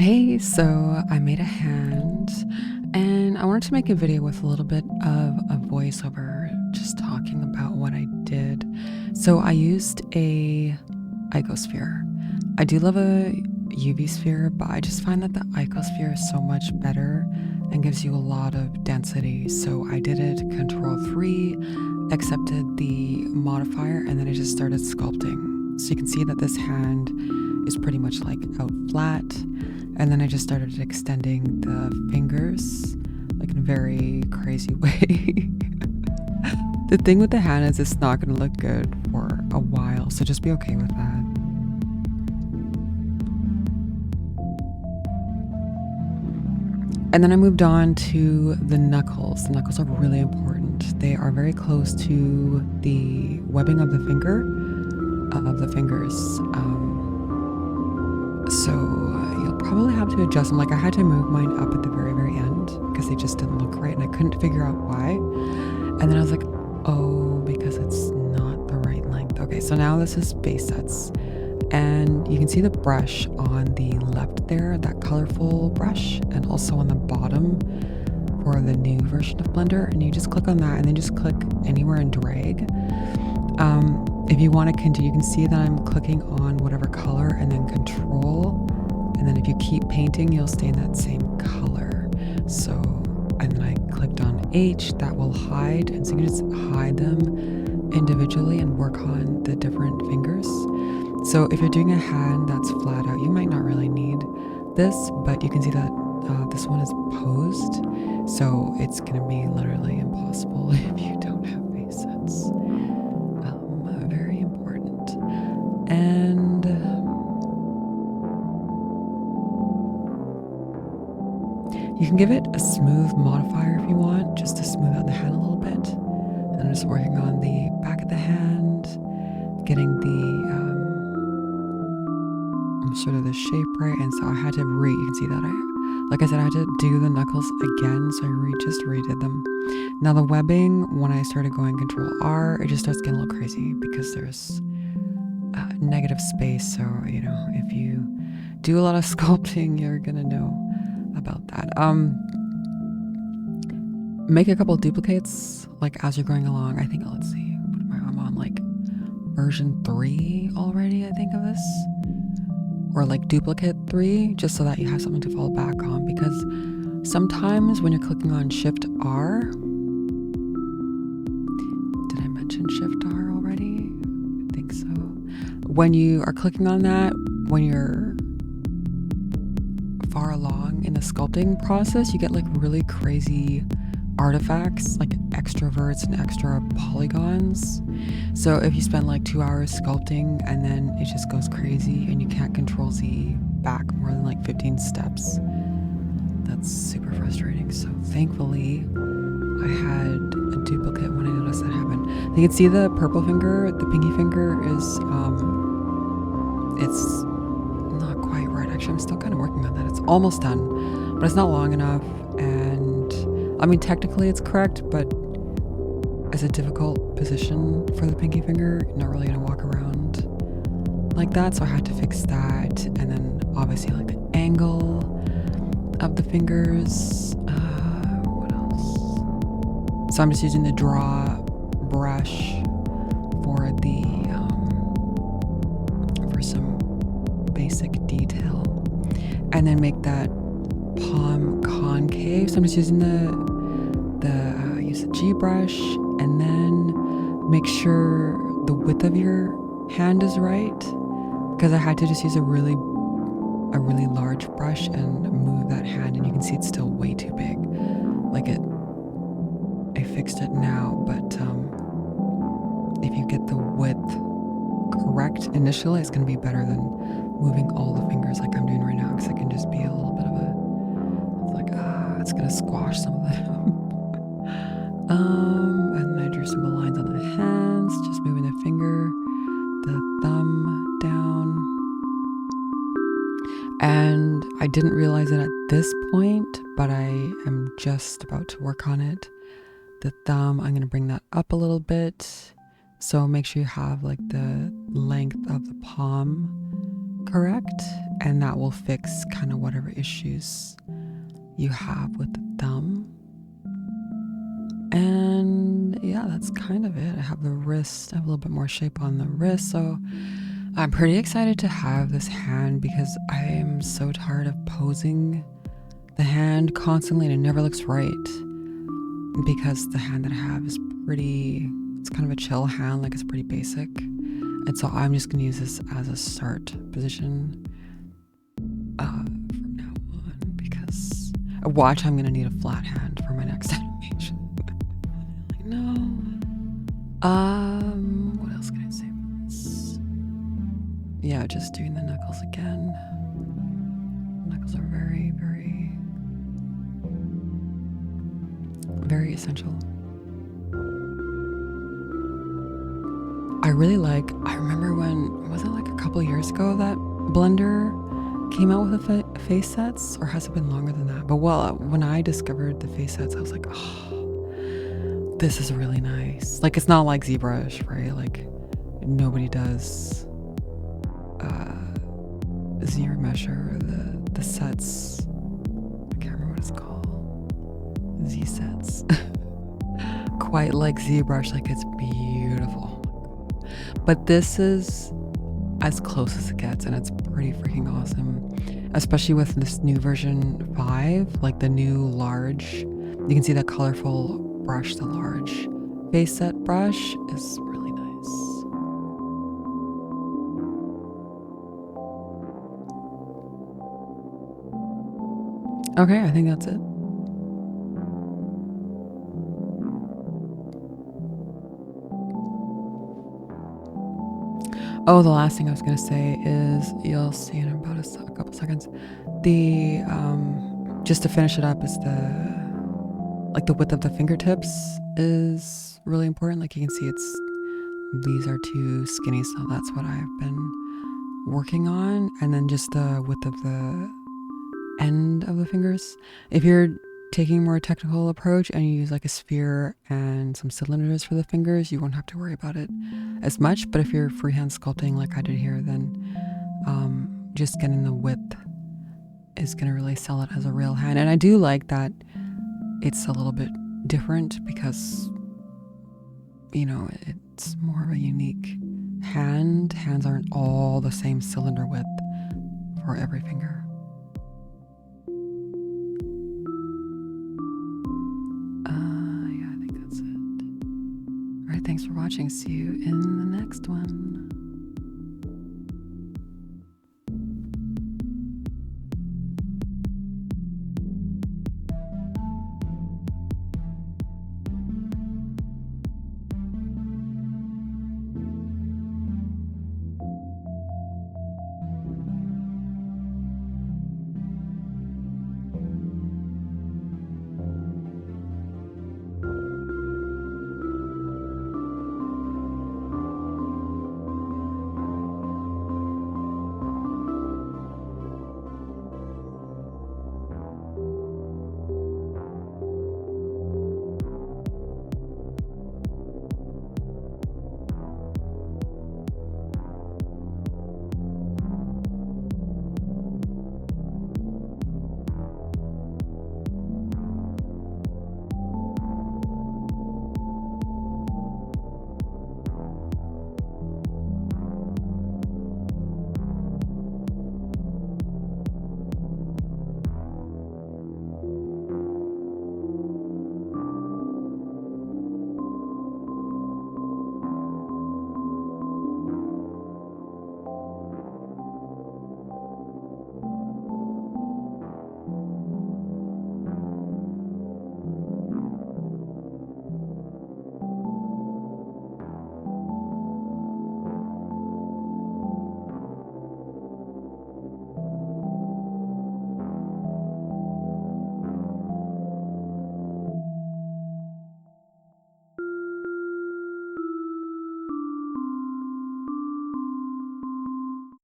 Hey, so I made a hand and I wanted to make a video with a little bit of a voiceover just talking about what I did. So I used a icosphere. I do love a UV sphere, but I just find that the icosphere is so much better and gives you a lot of density. So I did it Control 3, accepted the modifier, and then I just started sculpting. So you can see that this hand is pretty much like out flat. And then I just started extending the fingers like in a very crazy way. The thing with the hand is it's not going to look good for a while, so just be okay with that. And then I moved on to the knuckles. The knuckles are really important. They are very close to the webbing of the fingers. So you'll probably have to adjust them. Like I had to move mine up at the very, very end because they just didn't look right and I couldn't figure out why. And then I was like, oh, because it's not the right length. Okay, so now this is base sets. And you can see the brush on the left there, that colorful brush, and also on the bottom for the new version of Blender. And you just click on that and then just click anywhere and drag. If you want to continue, you can see that I'm clicking on whatever color and then control. And then if you keep painting, you'll stay in that same color. So, and then I clicked on H, that will hide. And so you can just hide them individually and work on the different fingers. So if you're doing a hand that's flat out, you might not really need this, but you can see that this one is posed. So it's going to be literally impossible if you don't have base sets. Very important. And you can give it a smooth modifier if you want, just to smooth out the hand a little bit. And I'm just working on the back of the hand, getting the sort of the shape right. And so I had to you can see that like I said, I had to do the knuckles again, so I just redid them. Now the webbing, when I started going Control R, it just starts getting a little crazy because there's negative space. So, you know, if you do a lot of sculpting, you're gonna know about that. Make a couple duplicates like as you're going along. I think, let's see, I'm on like version 3 already, I think, of this. Or like duplicate 3, just so that you have something to fall back on, because sometimes when you're clicking on Shift R, did I mention Shift R already? I think so. When you are clicking on that, when you're far along in the sculpting process, you get like really crazy artifacts, like extroverts and extra polygons. So if you spend like 2 hours sculpting and then it just goes crazy and you can't Control Z back more than like 15 steps, that's super frustrating. So thankfully I had a duplicate when I noticed that happen. You can see the purple finger, the pinky finger is it's not quite right. Actually, I'm still kind of working on that. It's almost done, but it's not long enough. And I mean, technically it's correct, but it's a difficult position for the pinky finger. You're not really gonna walk around like that, so I had to fix that. And then obviously like the angle of the fingers. What else? So I'm just using the draw brush for the for some basic detail, and then make that palm concave. So I'm just using use the G brush, and then make sure the width of your hand is right, because I had to just use a really large brush and move that hand, and you can see it's still way too big. Like I fixed it now, but if you get the width correct initially, it's going to be better than moving all the fingers like I'm doing right now, because it can just be a little bit of it's going to squash some of them. And then I drew some lines on the hands, just moving the finger, the thumb down. And I didn't realize it at this point, but I am just about to work on it. The thumb, I'm going to bring that up a little bit. So make sure you have like the length of the palm correct, and that will fix kind of whatever issues you have with the thumb. And yeah, that's kind of it. I have the wrist, I have a little bit more shape on the wrist, so I'm pretty excited to have this hand because I am so tired of posing the hand constantly and it never looks right, because the hand that I have is it's kind of a chill hand, like it's pretty basic. And so I'm just gonna use this as a start position from now on, because watch, I'm gonna need a flat hand for my next animation. I know. What else can I say about this? Yeah, just doing the knuckles again. Knuckles are very, very, very essential. I remember was it like a couple years ago that Blender came out with the face sets, or has it been longer than that? But when I discovered the face sets, I was like, oh, this is really nice. Like, it's not like ZBrush, right? Like, nobody does ZRemesh or the sets. I can't remember what it's called. Z sets. Quite like ZBrush, like it's beautiful. But this is as close as it gets, and it's pretty freaking awesome. Especially with this new version 5, like the new large. You can see that colorful brush, the large face set brush is really nice. Okay, I think that's it. Oh, the last thing I was going to say is, you'll see in about a couple seconds, the just to finish it up, is the width of the fingertips is really important. Like, you can see these are too skinny, so that's what I've been working on. And then just the width of the end of the fingers. If you're taking a more technical approach and you use like a sphere and some cylinders for the fingers, you won't have to worry about it as much. But if you're freehand sculpting like I did here, then just getting the width is going to really sell it as a real hand. And I do like that it's a little bit different because, you know, it's more of a unique hand. Hands aren't all the same cylinder width for every finger. Yeah, I think that's it. All right, thanks for watching. See you in the next one.